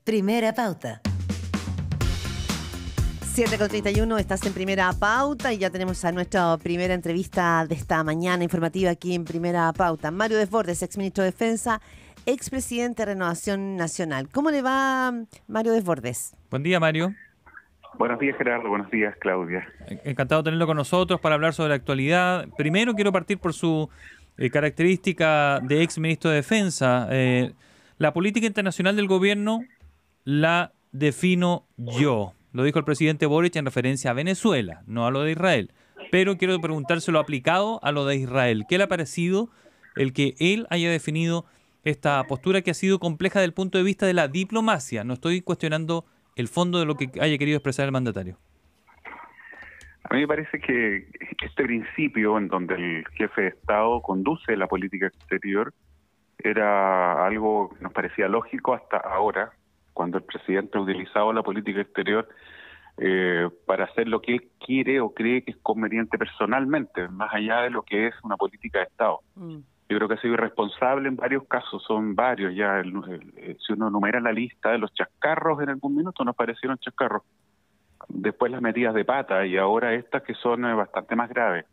Primera Pauta. 7:31, estás en Primera Pauta y ya tenemos a nuestra primera entrevista de esta mañana informativa aquí en Primera Pauta. Mario Desbordes, exministro de Defensa, expresidente de Renovación Nacional. ¿Cómo le va, Mario Desbordes? Buen día, Mario. Buenos días, Gerardo. Buenos días, Claudia. Encantado de tenerlo con nosotros para hablar sobre la actualidad. Primero quiero partir por su característica de exministro de Defensa. La política internacional del gobierno la defino yo. Lo dijo el presidente Boric en referencia a Venezuela, no a lo de Israel. Pero quiero preguntárselo aplicado a lo de Israel. ¿Qué le ha parecido el que él haya definido esta postura que ha sido compleja desde el punto de vista de la diplomacia? No estoy cuestionando el fondo de lo que haya querido expresar el mandatario. A mí me parece que este principio en donde el jefe de Estado conduce la política exterior era algo que nos parecía lógico hasta ahora, cuando el presidente ha utilizado la política exterior para hacer lo que él quiere o cree que es conveniente personalmente, más allá de lo que es una política de Estado. Yo creo que ha sido irresponsable en varios casos, son varios ya. Si uno enumera la lista de los chascarros en algún minuto, nos parecieron chascarros. Después las metidas de pata y ahora estas que son bastante más graves.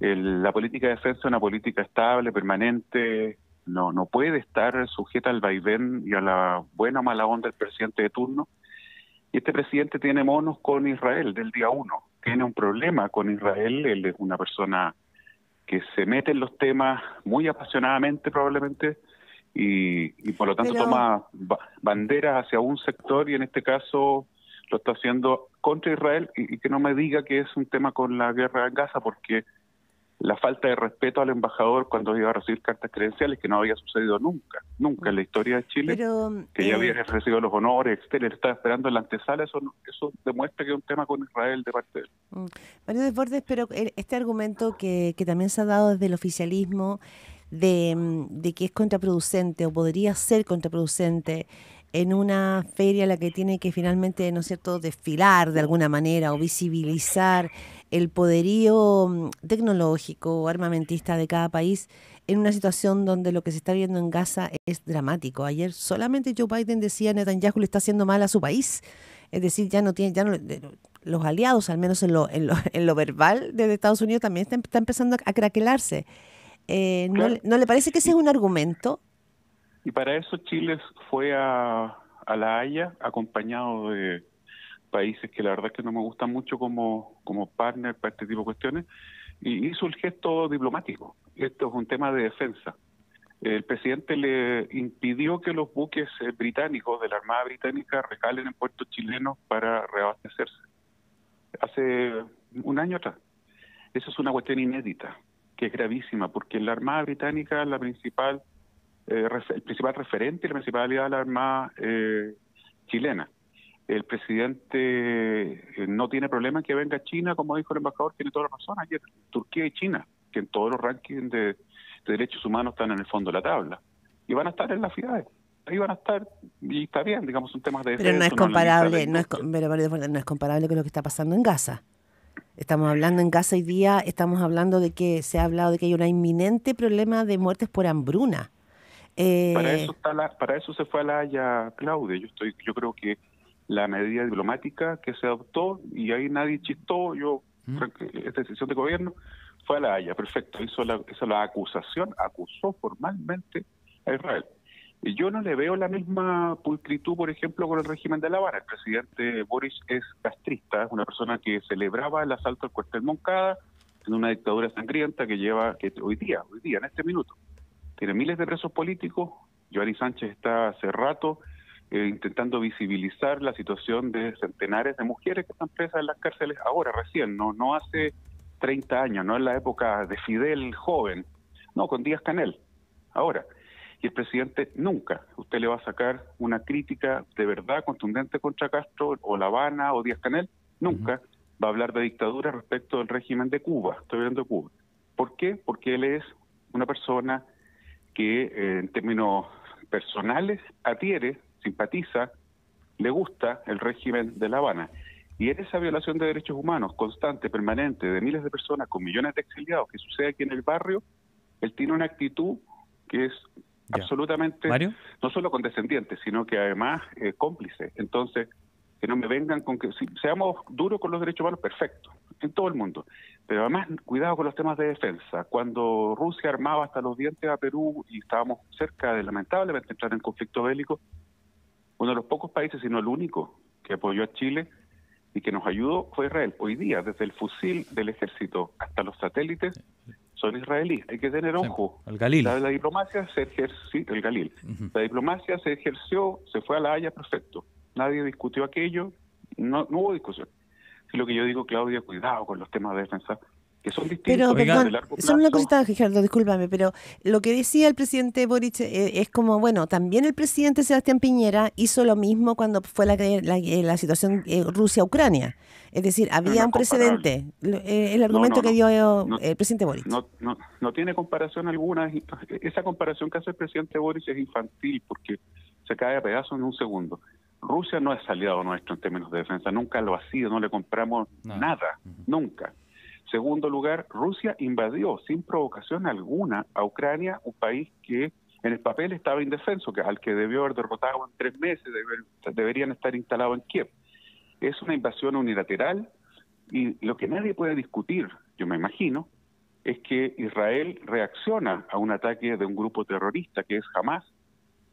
La política de defensa es una política estable, permanente, no puede estar sujeta al vaivén y a la buena o mala onda del presidente de turno. Y este presidente tiene monos con Israel del día uno. Tiene un problema con Israel, él es una persona que se mete en los temas muy apasionadamente probablemente y por lo tanto toma banderas hacia un sector y en este caso lo está haciendo contra Israel y que no me diga que es un tema con la guerra en Gaza, porque la falta de respeto al embajador cuando iba a recibir cartas credenciales, que no había sucedido nunca en la historia de Chile, que ya había recibido los honores, él estaba esperando en la antesala, eso demuestra que es un tema con Israel de parte de él. Mario Desbordes, pero este argumento que también se ha dado desde el oficialismo de que es contraproducente o podría ser contraproducente en una feria en la que tiene que finalmente, ¿no es cierto?, desfilar de alguna manera o visibilizar el poderío tecnológico o armamentista de cada país en una situación donde lo que se está viendo en Gaza es dramático. Ayer solamente Joe Biden decía Netanyahu le está haciendo mal a su país. Es decir, los aliados, al menos en lo verbal desde Estados Unidos, también está empezando a craquelarse. Claro. ¿No le parece que ese es un argumento? Y para eso Chile fue a La Haya, acompañado de países que la verdad es que no me gustan mucho como partner para este tipo de cuestiones, y hizo el gesto diplomático. Esto es un tema de defensa. El presidente le impidió que los buques británicos de la Armada Británica recalen en puertos chilenos para reabastecerse. Hace un año atrás. Eso es una cuestión inédita, que es gravísima, porque la Armada Británica es el principal referente y la principal aliada de la Armada chilena. El presidente no tiene problema en que venga China, como dijo el embajador, tiene toda la razón. Ayer Turquía y China, que en todos los rankings de derechos humanos están en el fondo de la tabla. Y van a estar en las ciudades. Ahí van a estar, y está bien, digamos, son temas de defensa. Pero no es comparable, no es comparable con lo que está pasando en Gaza. Estamos hablando en Gaza hoy día, estamos hablando de que se ha hablado de que hay un inminente problema de muertes por hambruna. Para eso se fue a La Haya, Claudia. Yo creo que la medida diplomática que se adoptó, y ahí nadie chistó, esta decisión de gobierno, fue a La Haya, perfecto, hizo la acusación, acusó formalmente a Israel. Y yo no le veo la misma pulcritud, por ejemplo, con el régimen de La Habana. El presidente Boric es castrista, es una persona que celebraba el asalto al cuartel Moncada en una dictadura sangrienta que hoy día, en este minuto, tiene miles de presos políticos. Giovanni Sánchez está hace rato intentando visibilizar la situación de centenares de mujeres que están presas en las cárceles ahora, recién, no hace 30 años, no en la época de Fidel joven, no, con Díaz-Canel, ahora. Y el presidente nunca, usted le va a sacar una crítica de verdad contundente contra Castro o La Habana o Díaz-Canel, nunca va a hablar de dictadura respecto del régimen de Cuba, estoy hablando de Cuba. ¿Por qué? Porque él es una persona que en términos personales adhiere, simpatiza, le gusta el régimen de La Habana. Y en esa violación de derechos humanos constante, permanente, de miles de personas con millones de exiliados que sucede aquí en el barrio, él tiene una actitud que es absolutamente, ¿Mario? no solo condescendiente, sino que además cómplice. Entonces, que no me vengan con que seamos duros con los derechos humanos, perfecto, en todo el mundo. Pero además, cuidado con los temas de defensa. Cuando Rusia armaba hasta los dientes a Perú y estábamos cerca de lamentablemente entrar en conflicto bélico, uno de los pocos países, si no el único, que apoyó a Chile y que nos ayudó fue Israel. Hoy día, desde el fusil del ejército hasta los satélites, son israelíes. Hay que tener ojo. El Galil. La diplomacia se ejerció, el Galil. La diplomacia se ejerció, se fue a La Haya, perfecto. Nadie discutió aquello, no hubo discusión. Y lo que yo digo, Claudia, cuidado con los temas de defensa, que son distintos. Pero, perdón, de largo plazo. solo una cosita, Gerardo, discúlpame, pero lo que decía el presidente Boric es como, bueno, también el presidente Sebastián Piñera hizo lo mismo cuando fue la situación Rusia-Ucrania. Es decir, había No, un precedente. El argumento que dio el presidente Boric. No tiene comparación alguna. Esa comparación que hace el presidente Boric es infantil porque se cae a pedazos en un segundo. Rusia no es aliado nuestro en términos de defensa, nunca lo ha sido, no le compramos nada, nunca. Segundo lugar, Rusia invadió sin provocación alguna a Ucrania, un país que en el papel estaba indefenso, al que debió haber derrotado en 3 meses, deberían estar instalados en Kiev. Es una invasión unilateral y lo que nadie puede discutir, yo me imagino, es que Israel reacciona a un ataque de un grupo terrorista que es Hamas.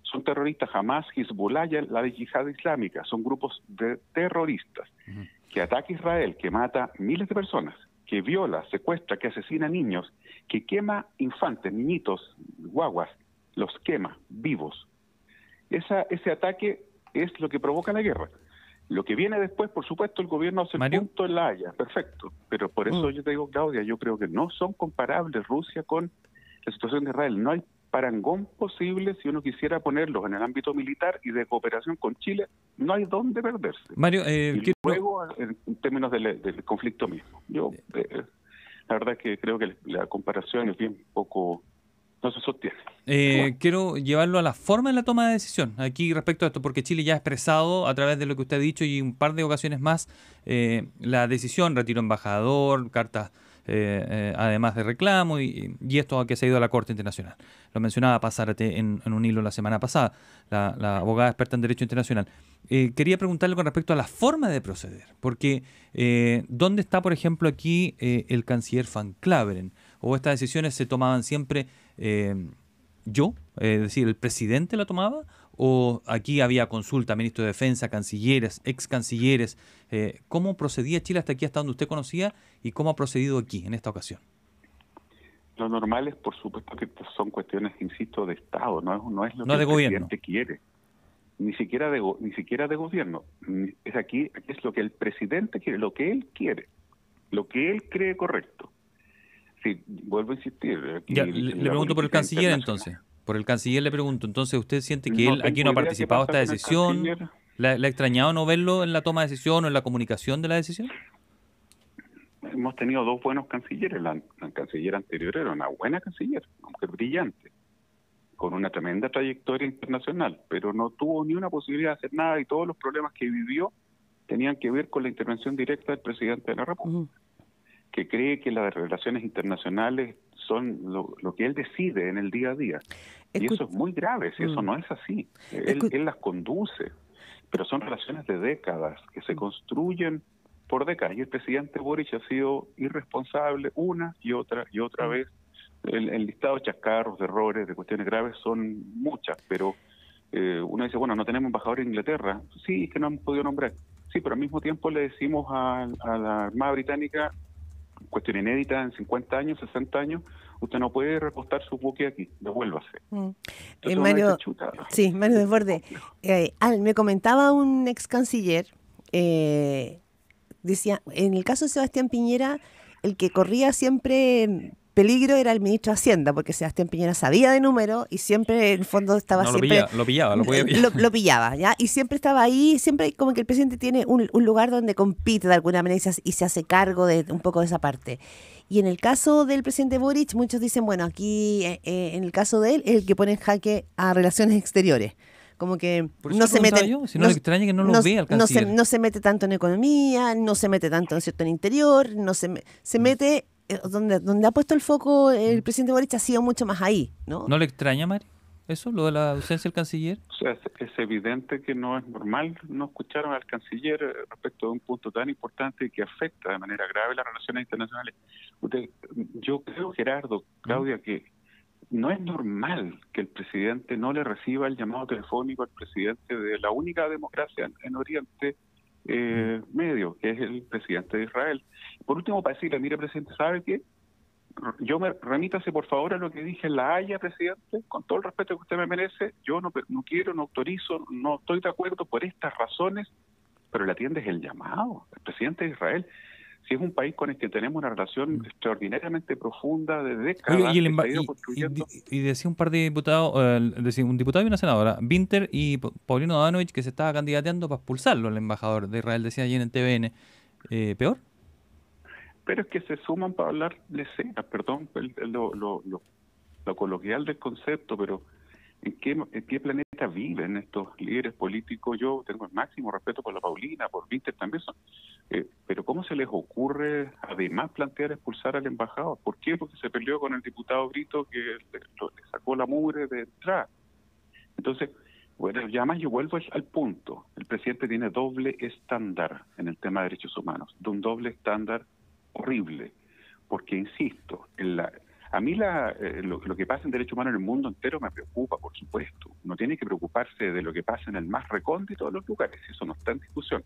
Son terroristas Hamas, Hezbollah y la Yihad Islámica, son grupos de terroristas que ataca a Israel, que mata miles de personas, que viola, secuestra, que asesina niños, que quema infantes, niñitos, guaguas, los quema vivos. Ese ataque es lo que provoca la guerra. Lo que viene después, por supuesto, el gobierno hace el punto en La Haya, perfecto. Pero por eso yo te digo, Claudia, yo creo que no son comparables Rusia con la situación de Israel. No hay parangón posible si uno quisiera ponerlos en el ámbito militar y de cooperación con Chile, no hay dónde perderse. Mario, y luego, en términos del conflicto mismo. Yo, la verdad que creo que la comparación es bien poco, no se sostiene. Quiero llevarlo a la forma de la toma de decisión, aquí respecto a esto, porque Chile ya ha expresado, a través de lo que usted ha dicho y un par de ocasiones más, la decisión, retiro embajador, cartas además de reclamo y esto a que se ha ido a la Corte Internacional. Lo mencionaba Pazárate en un hilo la semana pasada, la abogada experta en Derecho Internacional. Quería preguntarle con respecto a la forma de proceder, porque ¿dónde está, por ejemplo, aquí el canciller Van Claveren? ¿O estas decisiones se tomaban siempre es decir, el presidente la tomaba? ¿O aquí había consulta, ministro de Defensa, cancilleres, ex cancilleres? ¿Cómo procedía Chile hasta aquí, hasta donde usted conocía, y cómo ha procedido aquí, en esta ocasión? Lo normal es, por supuesto, que son cuestiones, insisto, de Estado, no es lo no que de el gobierno. presidente quiere. Ni siquiera de gobierno. Aquí es lo que el presidente quiere, lo que él quiere, lo que él cree correcto. Sí, vuelvo a insistir. Aquí le pregunto por el canciller entonces. Por el canciller le pregunto, entonces, ¿usted siente que él aquí no ha participado en esta decisión? ¿Le ha extrañado no verlo en la toma de decisión o en la comunicación de la decisión? Hemos tenido 2 buenos cancilleres. La canciller anterior era una buena canciller, una mujer brillante, con una tremenda trayectoria internacional, pero no tuvo ni una posibilidad de hacer nada y todos los problemas que vivió tenían que ver con la intervención directa del presidente de la República, que cree que las relaciones internacionales son lo que él decide en el día a día. Y eso es muy grave, si eso no es así. Él las conduce, pero son relaciones de décadas que se construyen por décadas. Y el presidente Boric ha sido irresponsable una y otra vez. El listado de chascarros, de errores, de cuestiones graves son muchas, pero uno dice, bueno, no tenemos embajador en Inglaterra. Sí, es que no hemos podido nombrar. Sí, pero al mismo tiempo le decimos a la Armada Británica, cuestión inédita en 50 años, 60 años, usted no puede repostar su buque aquí, devuélvase. Mario Desbordes, me comentaba un ex canciller, decía, en el caso de Sebastián Piñera, el que corría siempre peligro era el ministro de Hacienda, porque Sebastián Piñera sabía de número y siempre, en el fondo, estaba lo pillaba, ¿ya? Y siempre estaba ahí, siempre como que el presidente tiene un lugar donde compite de alguna manera y se hace cargo de un poco de esa parte. Y en el caso del presidente Boric, muchos dicen, bueno, aquí en el caso de él, es el que pone en jaque a relaciones exteriores. Como que no se mete, si no le extraña que no lo vea al canciller. No se mete tanto en economía, no se mete tanto en interior, se mete donde ha puesto el foco el presidente Boric ha sido mucho más ahí, ¿no? ¿No le extraña, Mari, eso, lo de la ausencia del canciller? O sea, es evidente que no es normal no escuchar al canciller respecto de un punto tan importante y que afecta de manera grave las relaciones internacionales. Yo creo, Gerardo, Claudia, que no es normal que el presidente no le reciba el llamado telefónico al presidente de la única democracia en Oriente Medio, que es el presidente de Israel. Por último, para decirle, mire, presidente, ¿sabe qué? Remítase por favor a lo que dije en La Haya, presidente, con todo el respeto que usted me merece. Yo no quiero, no autorizo, no estoy de acuerdo por estas razones, pero le atiende es el llamado, el presidente de Israel. Si es un país con el que tenemos una relación extraordinariamente profunda de décadas. Oye, y decía un par de diputados, decía un diputado y una senadora, Winter y Paulino Adanovich, que se estaba candidateando para expulsarlo al embajador de Israel, decía allí en el TVN. ¿Peor? Pero es que se suman para hablar de escenas, perdón, lo coloquial del concepto, pero ¿en qué planeta viven estos líderes políticos? Yo tengo el máximo respeto por la Paulina, por Víctor también son. Pero ¿cómo se les ocurre además plantear expulsar al embajador? ¿Por qué? Porque se peleó con el diputado Brito que le sacó la mugre de entrada. Entonces, bueno, ya más yo vuelvo al punto. El presidente tiene doble estándar en el tema de derechos humanos, de un doble estándar horrible, porque insisto, a mí lo que pasa en derechos humanos en el mundo entero me preocupa, por supuesto. Uno tiene que preocuparse de lo que pasa en el más recóndito de los lugares, eso no está en discusión.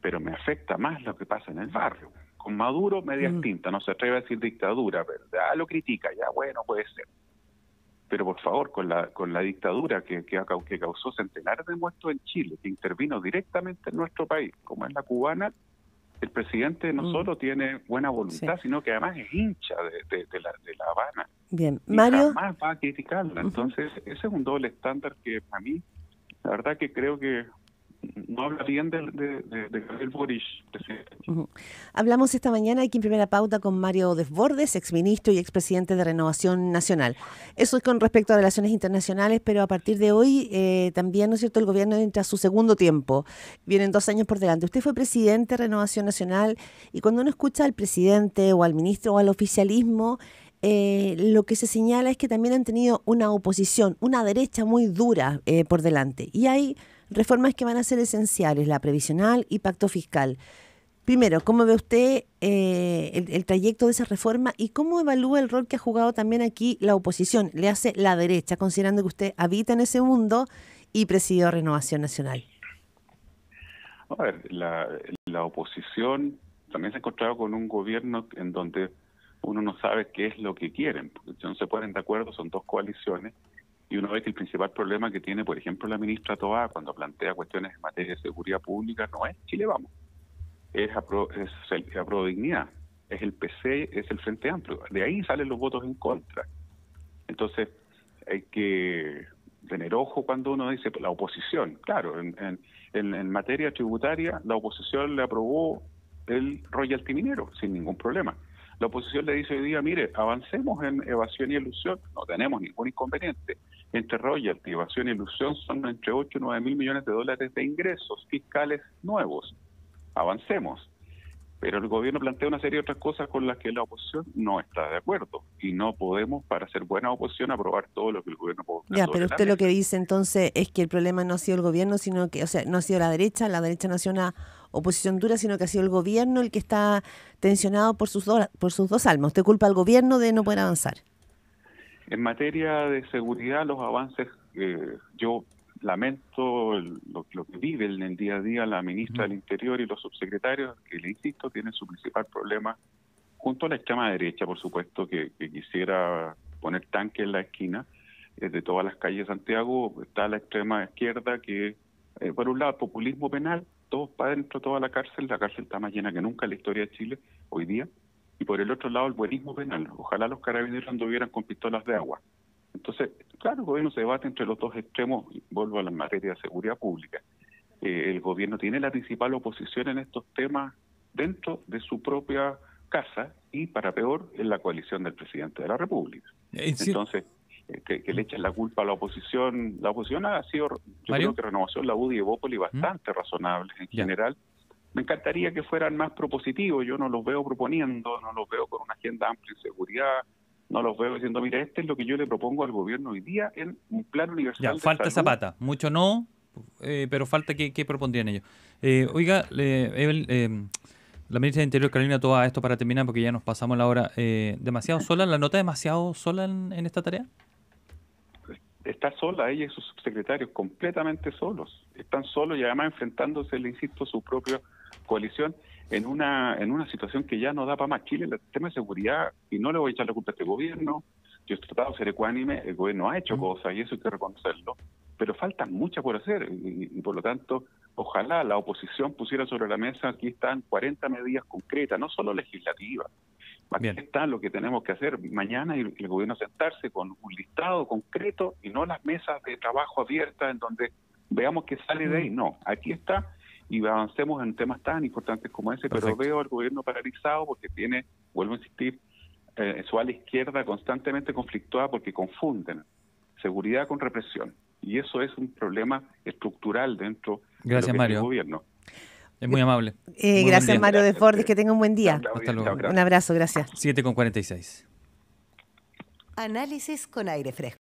Pero me afecta más lo que pasa en el barrio. Con Maduro, media tinta, no se atreve a decir dictadura, pero lo critica, ya bueno, puede ser. Pero por favor, con la dictadura que causó centenares de muertos en Chile, que intervino directamente en nuestro país, como es la cubana, el presidente no solo tiene buena voluntad, sino que además es hincha de la Habana. Bien, y Mario. Jamás va a criticarla. Entonces, ese es un doble estándar que a mí, la verdad que creo que no habla bien de Gabriel Boric, presidente. Hablamos esta mañana aquí en Primera Pauta con Mario Desbordes, exministro y expresidente de Renovación Nacional. Eso es con respecto a relaciones internacionales, pero a partir de hoy también, ¿no es cierto?, el gobierno entra a su segundo tiempo. Vienen 2 años por delante. Usted fue presidente de Renovación Nacional y cuando uno escucha al presidente o al ministro o al oficialismo, lo que se señala es que también han tenido una oposición, una derecha muy dura por delante. Y hay reformas que van a ser esenciales, la previsional y pacto fiscal. Primero, ¿cómo ve usted el trayecto de esa reforma y cómo evalúa el rol que ha jugado también aquí la oposición? Le hace la derecha, considerando que usted habita en ese mundo y presidió Renovación Nacional. A ver, la oposición también se ha encontrado con un gobierno en donde uno no sabe qué es lo que quieren, porque no se ponen de acuerdo, son 2 coaliciones. Y uno ve que el principal problema que tiene, por ejemplo, la ministra Toá cuando plantea cuestiones en materia de seguridad pública no es Chile Vamos, es Aprodignidad, es el PC, es el Frente Amplio. De ahí salen los votos en contra. Entonces, hay que tener ojo cuando uno dice la oposición. Claro, en materia tributaria, la oposición le aprobó el royalty minero sin ningún problema. La oposición le dice hoy día, mire, avancemos en evasión y elusión, no tenemos ningún inconveniente. Entre royalty, evasión y elusión son entre 8 y 9 mil millones de dólares de ingresos fiscales nuevos. Avancemos. Pero el gobierno plantea una serie de otras cosas con las que la oposición no está de acuerdo. Y no podemos, para ser buena oposición, aprobar todo lo que el gobierno pone. Ya, pero usted lo que dice entonces es que el problema no ha sido el gobierno, sino que, o sea, no ha sido la derecha no ha sido una oposición dura, sino que ha sido el gobierno el que está tensionado por sus dos almas. ¿Usted culpa al gobierno de no poder avanzar? En materia de seguridad, los avances, yo lamento lo que vive en el día a día la ministra del Interior y los subsecretarios, que le insisto, tienen su principal problema, junto a la extrema derecha, por supuesto, que quisiera poner tanque en la esquina de todas las calles de Santiago. Está la extrema izquierda que, por un lado, el populismo penal, todos para adentro, toda la cárcel está más llena que nunca en la historia de Chile hoy día, y por el otro lado, el buenismo penal. Ojalá los carabineros anduvieran con pistolas de agua. Entonces, claro, el gobierno se debate entre los 2 extremos, y vuelvo a la materia de seguridad pública. El gobierno tiene la principal oposición en estos temas dentro de su propia casa y, para peor, en la coalición del presidente de la República. Entonces, que le echen la culpa a la oposición ha sido, yo creo que Renovación, la UDI y Evópoli bastante razonables en general. Me encantaría que fueran más propositivos, yo no los veo proponiendo, no los veo con una agenda amplia en seguridad, no los veo diciendo, mira, este es lo que yo le propongo al gobierno hoy día en un plan universal Ya, de falta salud. Zapata, mucho no, pero falta qué propondrían ellos. Oiga, la ministra de Interior, Carolina Toa, esto para terminar, porque ya nos pasamos la hora, ¿demasiado sola? ¿La nota demasiado sola en esta tarea? Está sola ella y sus subsecretarios, completamente solos. Están solos y además enfrentándose, le insisto, su propia coalición en una situación que ya no da para más. Chile, el tema de seguridad, y no le voy a echar la culpa a este gobierno, yo he tratado de ser ecuánime, el gobierno ha hecho cosas y eso hay que reconocerlo, pero faltan muchas por hacer y por lo tanto, ojalá la oposición pusiera sobre la mesa, aquí están 40 medidas concretas, no solo legislativas. Aquí Bien. está lo que tenemos que hacer mañana y el gobierno sentarse con un listado concreto y no las mesas de trabajo abiertas en donde veamos qué sale de ahí. No, aquí está y avancemos en temas tan importantes como ese. Perfecto. Pero veo al gobierno paralizado porque tiene, vuelvo a insistir, su ala izquierda constantemente conflictuada porque confunden seguridad con represión. Y eso es un problema estructural dentro Gracias, de lo que Mario. es el gobierno. Es muy amable. Muy buen Gracias, día. Mario de Fordes, que tenga un buen día. Chao, Claudia. Hasta luego. Chao, gracias. Un abrazo, gracias. 7:46. Análisis con aire fresco.